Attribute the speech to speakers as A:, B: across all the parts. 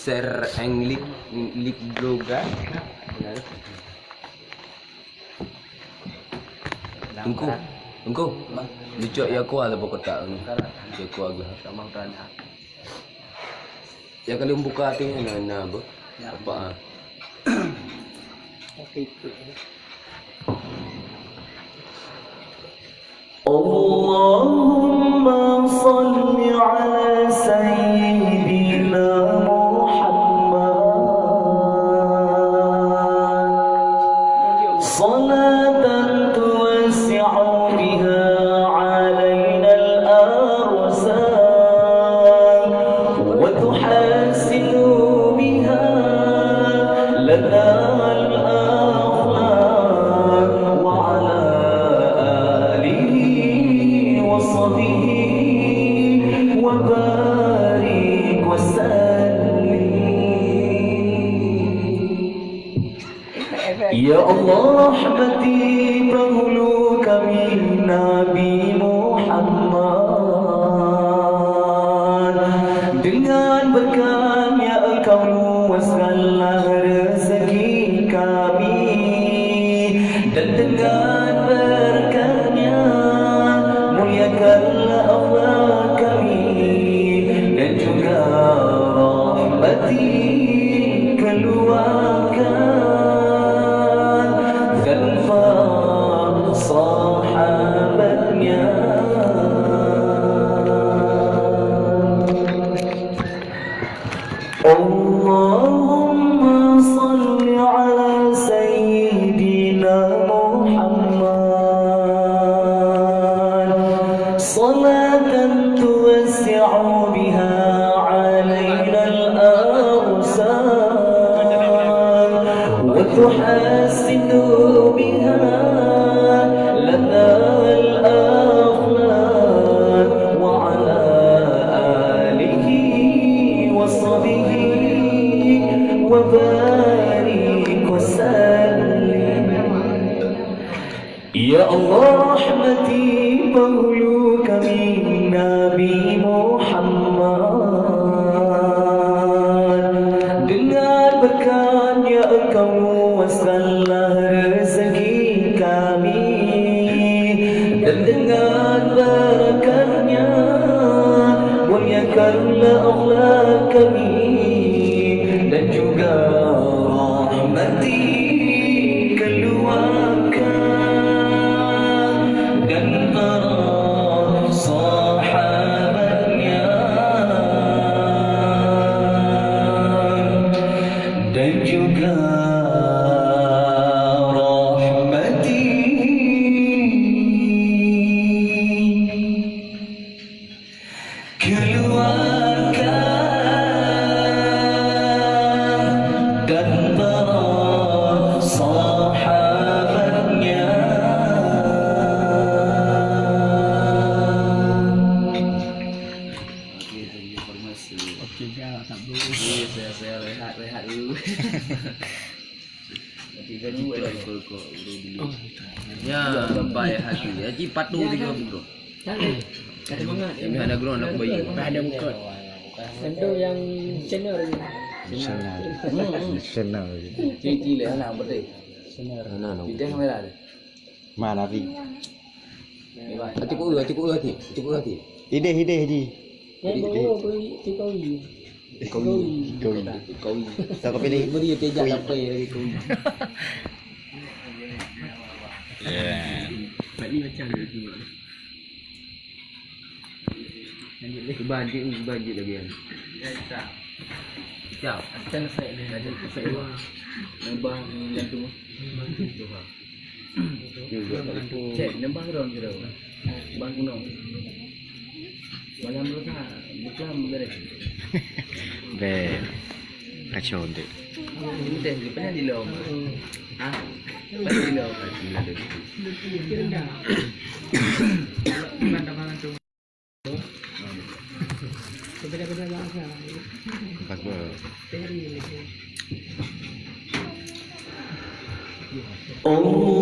A: Siaran lik bloga. Engkau lucu ya kuah lah pokok tak ni. Ya kuah lah. Sama tanya. Ya kali buka hatinya nak apa? Apa?
B: Allahumma salli ala sayyidina صلاة توسع بها علينا الأرزاق وتحسن بها لنا الأخلاق وعلى آله وصحبه وبارك وسلم. Ya Allah, rahmati dahulu kami Nabi Muhammad. Dengan berkatnya Engkau luaskanlah rezeki kami, dan dengan berkatnya muliakanlah akhlak kami, dan juga rahmati keluarga sahabatnya. Allahumma salli ala sayyidina Muhammad salatan tuwasi'u biha alayna al-arsal wa tuhassinu biha lana al-akhlaq wa ala alihi wa sahbihi wa barik wa sallim. Ya Allah, rahmati dahulu kami Nabi Muhammad. Dengan berkatnya Engkau luaskanlah rezeki kami, dan dengan barakatnya muliakanlah akhlak kami, dan juga rahmati keluarga dan para sahabatnya, dan juga keluarga dan para sahabatnya.
C: Okey dah, tak boleh. Saya rehat dulu.
A: Ya, baik hati. Haji patuh juga bro.
C: Ada semangat.
A: Kami ada ground nak bayi.
C: Ada muka. Sendo yang channel ni.
D: Channel.
E: Cuci lah anak betul.
A: Mana nak?
E: Kita kamera ada.
D: Mana Fi?
A: Cukup hati.
D: Hideh Haji.
C: Beri tikawi.
A: Kau.
D: So kau pilih.
A: Beri pejak apa lagi kau.
C: Pak ni macam ni.
A: Banjir lagi kan. Ciao.
E: Kan saya ada saya nambah yang tu. Cek nambah dong kira. Bang kuno. Malam besar, bukan beres.
D: Be. Kacau tu.
E: Ini teh pernah di laut. Ah, pernah di laut.
D: Pas ber.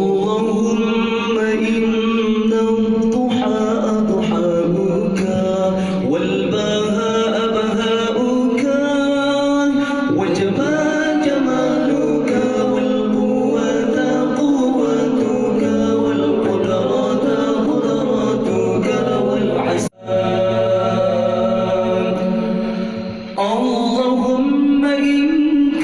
B: اللهم إن الضحى ضحاؤك والبهاء بهاؤك والجمال جمالك والقوة قوتك والقدرة قدرتك والحسان اللهم إن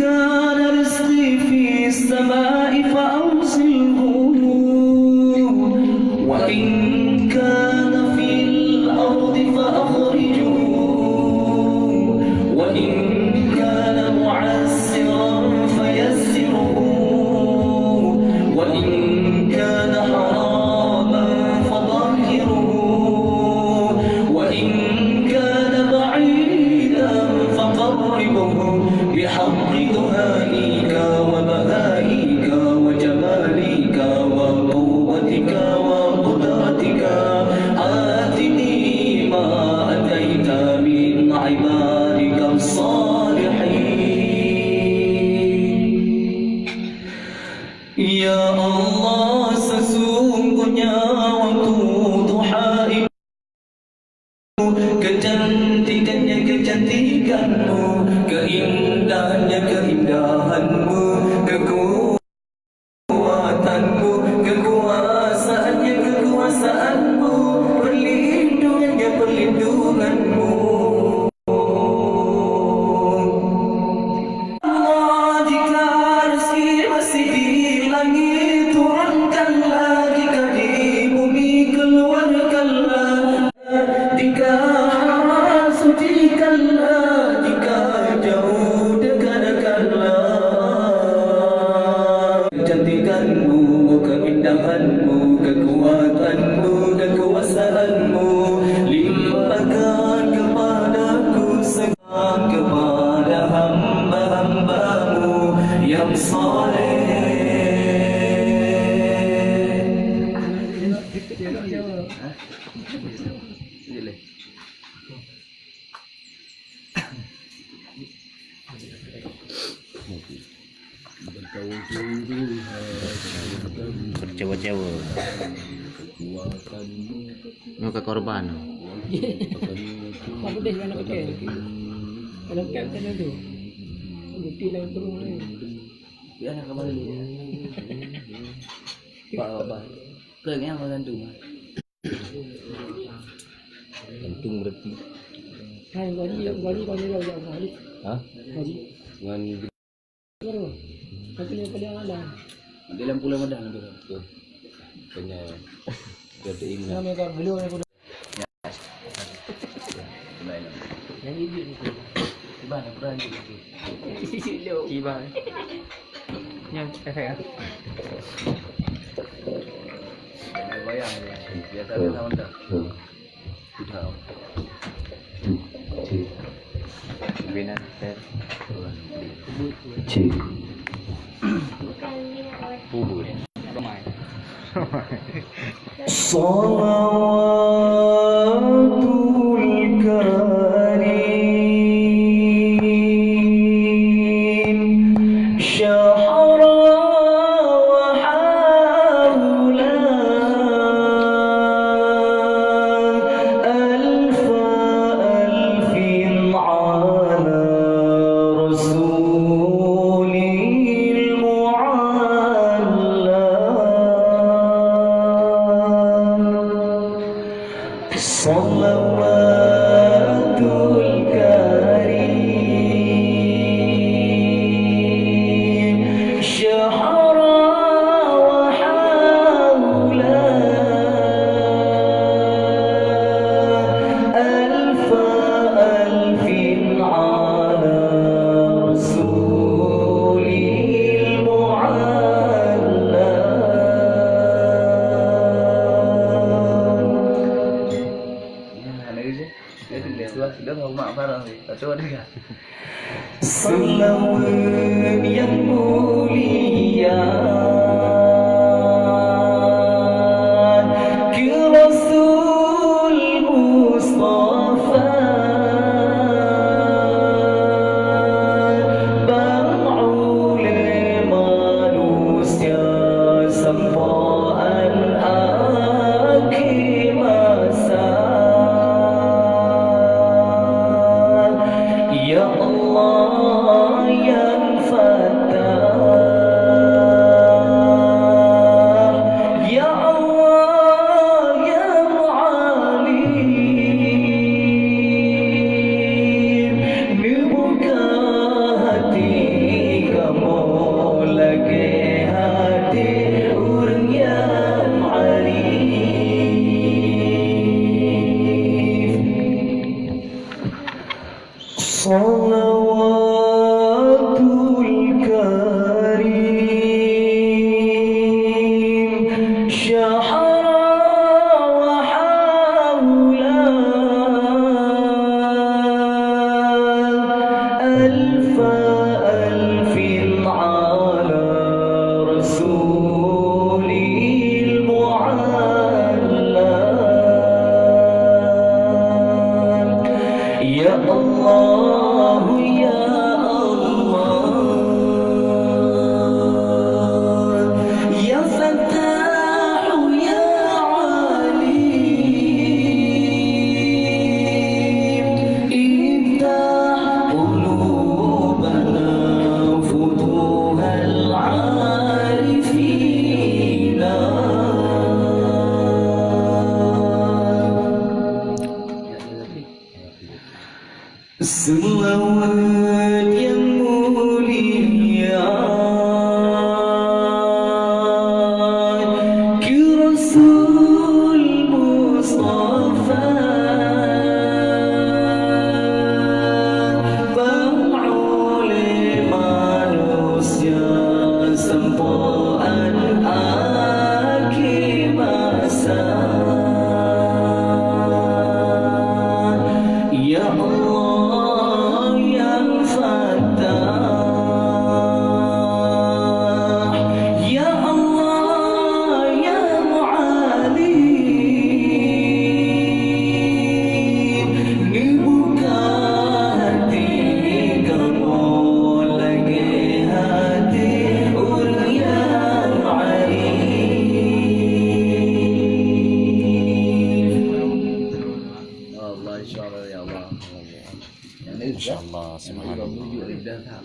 B: كان رزقي في السماء فأوصله وإن كان في الأرض فأخرجه وإن كان معسرا فيسره وإن كان حراما فظاهره وإن كان بعيدا فقربه بحق دهائك وبهائك وجمالك وقوتك وقدرتك آتني ما أتيت من عبادك الصالحين يا الله sesungguhnya waktu duha itu kecantikannya kecantikanmu, keindahannya keindahanmu, kekuatanmu kekuasaannya kekuasaanmu, perlindungannya perlindunganmu. Allah, jika rezeki masih di langit turunkanlah, jika di bumi keluarkanlah, jika haram sucikanlah, jika jauh dekatkanlah. Kecantikanmu, keindahanmu, kekuatanmu, kekuasaanmu, limpahkan kepadaku serta kepada hamba-hambamu yang saleh.
D: Bercewa-cewa. Muka korban.
C: Apa dia yang nak pakai? Kalau kat sana tu. Bukti lain turun ni.
E: Biar nak kembali dulu. Apa? Kerana apa gantung?
A: Gantung berarti.
C: Hai, gaji kau ni dah gaji.
A: Hah?
C: Gaji.
A: Dengan
C: Baru. Tapi yang paling ada.
E: Dalam pulau Madang tu.
A: tu. Kena ada ini.
C: Nama kau belum aku.
A: Baiklah.
C: Yang ini ni.
E: Tiba nak perang tu.
C: Tiba. Yang efek.
E: Jangan bayang dia. Biasa biasa anda. Sudah.
D: Binan set. Bubur.
C: Ramai.
B: Salawatul karim syahra wa hawla alfa alfin ala rasulil mu'alla صلى
E: Satu ada enggak?
B: Selawat yang mulia ke Rasul Mustafa, bang'ul manusia sempaan akhir masa. Ya Allah yang Fattah, Ya Allah yang Alim, membuka hati kamu lagi hati orang yang arif. Salawatul Karim syahara wa hawla alfa alfil ala rasulil mu'alla. Ya Allah, Ya Allah, Ya Fattah, Ya Alim, iftah qulubana futuhal arifina. Selawat yang mulia ke Rasul Mustafa, bang'ul manusia sempaan akhir masa. Ya Allah yang Fattah, Ya Allah yang Alim, membuka hati kamu lagi hati orang yang arif.
E: Allah insyaallah ya Allah. Yang ini
D: Insyaallah, subhanallah.
E: menuju lidah tak.